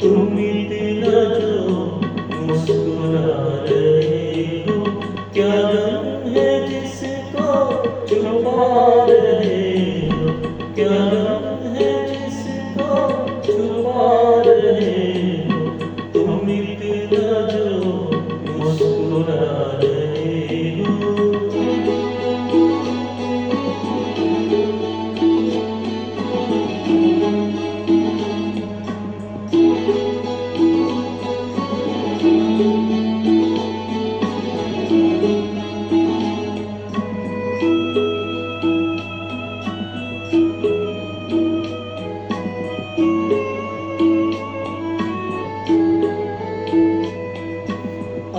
तुम इतना जो मुस्कुरा रहे हो, क्या गम है जिसको छुपा रहे हो, क्या गम है जिसको छुपा रहे हो, तुम इतना जो मुस्कुरा रहे हो।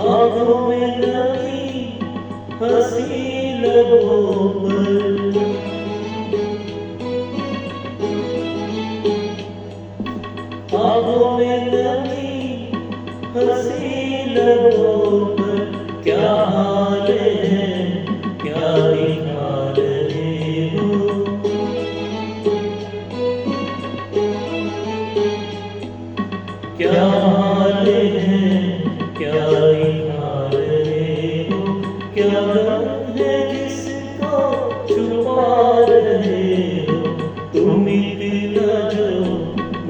आँखों में नमी हंसी लबों पर, आँखों में नमी हंसी लबों पर, क्या हाल है क्या दिखा रहे हो, क्या हाल है क्या दिखा रहे हो, क्या गम है जिसको छुपा रहे हो, तुम इतना जो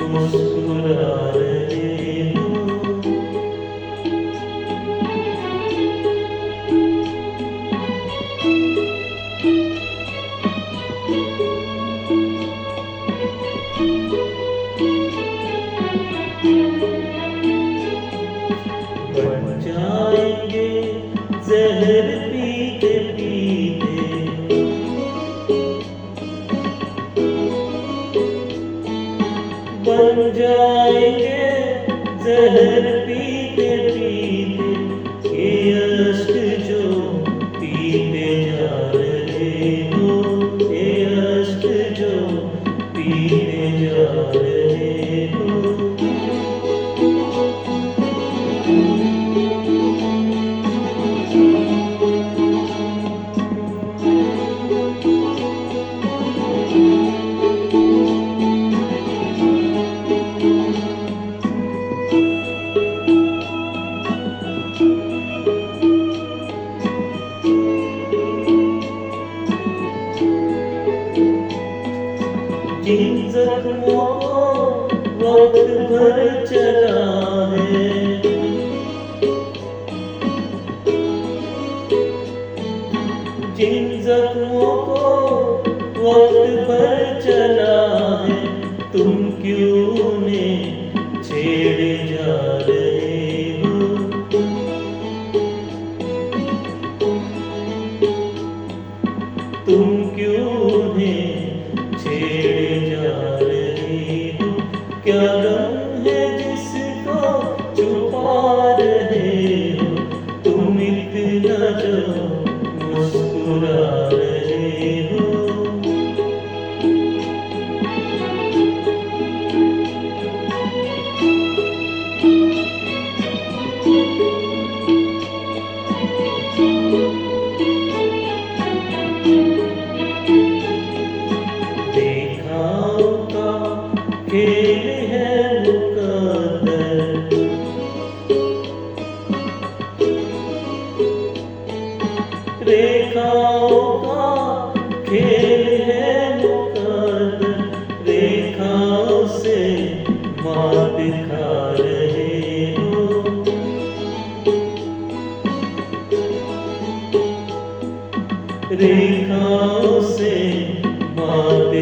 मुस्कुरा रहे हो। बन जाएंगे जहर पीते पीते, बन जाएंगे जहर पीते पीते, ये अश्क जो पीते जा रहे हो, ये अश्क जो पीते जा रहे हो। जिन जख्मों को वक्त भर चला है, जिन जख्मों को वक्त भर चला है, तुम क्यों उन्हें छेड़े जा रहे हो, तुम क्यों उन्हें छेड़े जा रहे हो, क्या गम है जिसको छुपा रहे हो, तुम इतना जो मुस्कुरा रहे हो। रेखाओं का खेल है मुकद्दर, रेखाओं का खेल है मुकद्दर, रेखाओं से मात खा रहे हो, रेखाओं से मात